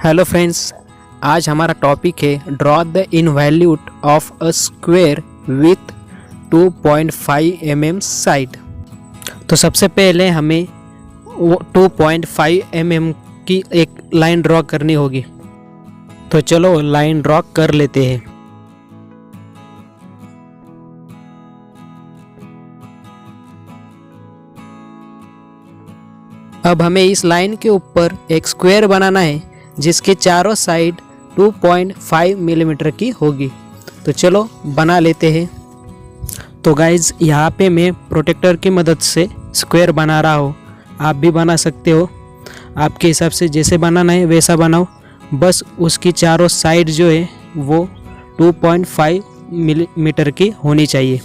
Hello friends, आज हमारा topic है draw the involute of a square with 2.5 mm side. तो सबसे पहले हमें 2.5 mm की एक लाइन ड्रॉ करनी होगी। तो चलो लाइन ड्रॉ कर लेते हैं। अब हमें इस लाइन के ऊपर एक स्क्वायर बनाना है जिसके चारों साइड 2.5 मिलीमीटर की होगी। तो चलो बना लेते हैं। तो गाइज यहाँ पे मैं प्रोटेक्टर की मदद से स्क्वायर बना रहा हूँ। आप भी बना सकते हो, आपके हिसाब से जैसे बनाना है वैसा बनाओ। बस उसकी चारों साइड जो है वो 2.5 मिलीमीटर की होनी चाहिए।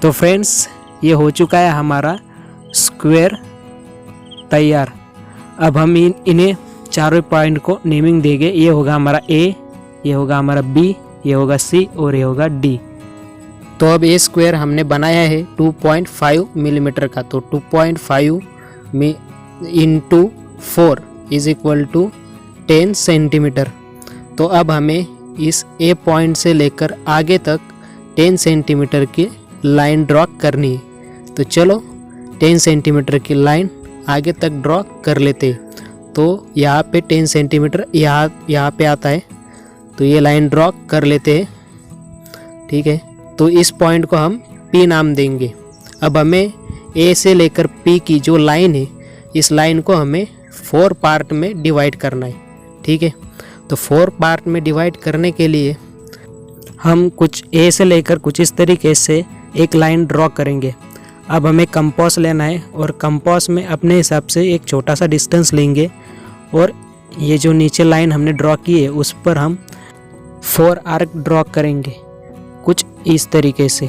तो फ्रेंड्स, ये हो चुका है हमारा स्क्वायर तैयार। अब हम इन्हें चारों पॉइंट को नेमिंग देंगे। ये होगा हमारा ए, ये होगा हमारा बी, ये होगा सी और ये होगा डी। तो अब ये स्क्वायर हमने बनाया है 2.5 मिलीमीटर का। तो 2.5 में into 4 is equal to 10 centimetre. तो अब हमें इस ए पॉइंट से लेकर आगे तक 10 सेंटीमीटर की लाइन ड्रॉ करनी है। तो चलो 10 सेंटीमीटर की लाइन आगे तक ड्रॉ कर लेते हैं। तो यहाँ पे 10 सेंटीमीटर यहाँ पे आता है, तो ये लाइन ड्रॉ कर लेते हैं। ठीक है, तो इस पॉइंट को हम P नाम देंगे। अब हमें A से लेकर P की जो लाइन है, इस लाइन को हमें 4 पार्ट में डिवाइड करना है। ठीक है, तो 4 पार्ट में डिवाइड करने के लिए हम कुछ A से लेकर कुछ इस तरीके से एक लाइन ड्रॉ करेंगे। अब हमें कंपास लेना है और कंपास में अपने हिसाब से एक छोटा सा डिस्टेंस लेंगे और ये जो नीचे लाइन हमने ड्रॉ की है उस पर हम 4 आर्क ड्रॉ करेंगे कुछ इस तरीके से।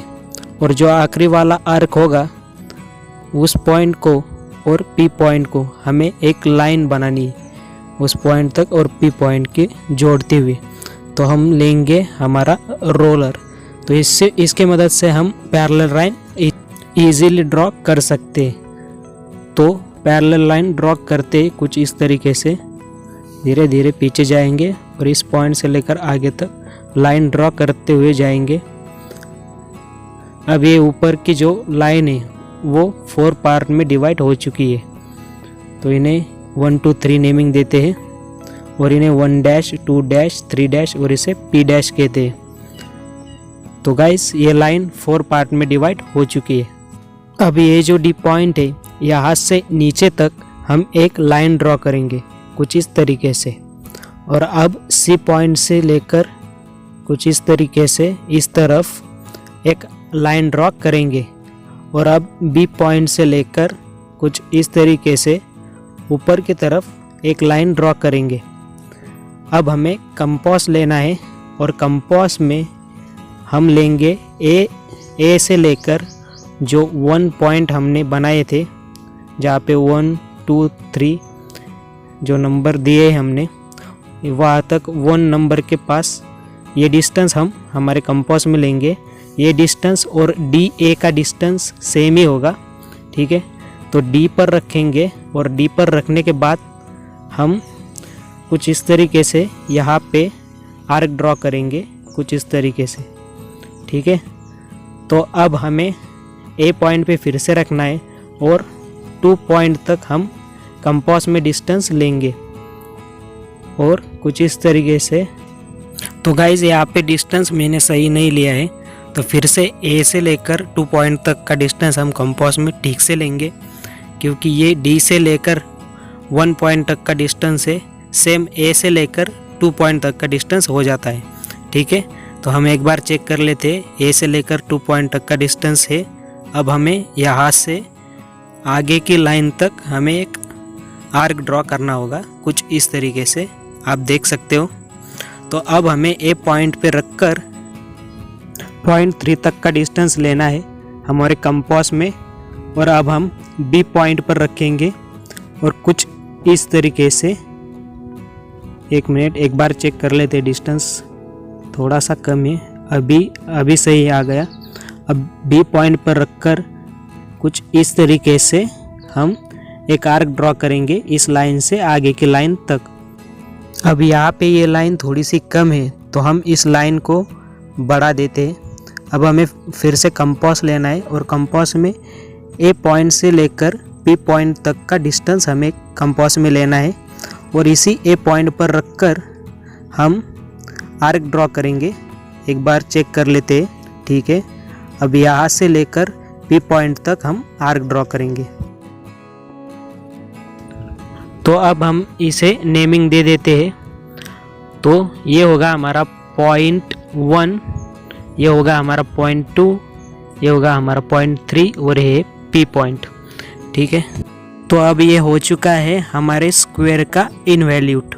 और जो आखिरी वाला आर्क होगा उस पॉइंट को और P पॉइंट को हमें एक लाइन बनानी है उस पॉइंट तक और P पॉइंट के जोड़ते हुए। तो हम लेंगे हमारा रोलर। तो इसके मदद से हम पैरेलल लाइन इजीली ड्रॉ कर सकते हैं। तो पैरेलल लाइन ड्रॉ करते कुछ इस तरीके से धीरे धीरे पीछे जाएंगे और इस पॉइंट से लेकर आगे तक लाइन ड्रॉ करते हुए जाएंगे। अब ये ऊपर की जो लाइन है वो 4 पार्ट में डिवाइड हो चुकी है। तो इन्हें 1 2 3 नेमिंग देते हैं और इन्हें 1 डैश 2 डैश 3 डैश और इसे P डैश कहते हैं। तो गाइस ये लाइन 4 पार्ट में डिवाइड हो चुकी है। अब ये जो डी पॉइंट है यहाँ से नीचे तक हम एक लाइन ड्रॉ करेंगे कुछ इस तरीके से। और अब सी पॉइंट से लेकर कुछ इस तरीके से इस तरफ एक लाइन ड्रॉ करेंगे। और अब बी पॉइंट से लेकर कुछ इस तरीके से ऊपर की तरफ एक लाइन ड्रॉ करेंगे। अब हमें कंपास लेना है और कंपास में हम लेंगे ए से लेकर जो 1 पॉइंट हमने बनाए थे, जहाँ पे 1 2 3 जो नंबर दिए हमने वहाँ तक 1 नंबर के पास ये डिस्टेंस हम हमारे कंपास में लेंगे। ये डिस्टेंस और डी ए का डिस्टेंस सेम ही होगा। ठीक है, तो डी पर रखेंगे और डी पर रखने के बाद हम कुछ इस तरीके से यहाँ पे आर्क ड्रॉ करेंगे कुछ इस तरीके से। ठीक है, तो अब हमें ए पॉइंट पे फिर से रखना है और 2 पॉइंट तक हम कंपास में डिस्टेंस लेंगे और कुछ इस तरीके से। तो गाइज यहाँ पे डिस्टेंस मैंने सही नहीं लिया है, तो फिर से ए से लेकर 2 पॉइंट तक का डिस्टेंस हम कंपास में ठीक से लेंगे, क्योंकि ये डी से लेकर 1 पॉइंट तक का डिस्टेंस है, सेम ए से लेकर 2 पॉइंट तक का डिस्टेंस हो जाता है। ठीक है, तो हम एक बार चेक कर लेते हैं। ए से लेकर 2 पॉइंट तक का डिस्टेंस है। अब हमें यहाँ से आगे की लाइन तक हमें एक आर्क ड्रॉ करना होगा कुछ इस तरीके से, आप देख सकते हो। तो अब हमें ए पॉइंट पे रखकर पॉइंट 3 तक का डिस्टेंस लेना है हमारे कंपास में, और अब हम बी पॉइंट पर रखेंगे और कुछ इस तरीके से, एक मिनट एक बार चेक कर लेते, डिस्टेंस थोड़ा सा कम है, अभी सही आ गया। अब बी पॉइंट पर रखकर कुछ इस तरीके से हम एक आर्क ड्रॉ करेंगे इस लाइन से आगे की लाइन तक। अब यहाँ पे ये लाइन थोड़ी सी कम है तो हम इस लाइन को बढ़ा देते हैं। अब हमें फिर से कंपास लेना है और कंपास में ए पॉइंट से लेकर पी पॉइंट तक का डिस्टेंस हमें कंपास में लेना है, और इसी ए पॉइंट पर रखकर हम आर्क ड्रॉ करेंगे। एक बार चेक कर लेते हैं, ठीक है। अब यहाँ से लेकर पी पॉइंट तक हम आर्क ड्रॉ करेंगे। तो अब हम इसे नेमिंग दे देते हैं। तो ये होगा हमारा पॉइंट 1, ये होगा हमारा पॉइंट 2, ये होगा हमारा पॉइंट 3 और ये पी पॉइंट, ठीक है। तो अब ये हो चुका है हमारे स्क्वायर का इनवैल्यूट।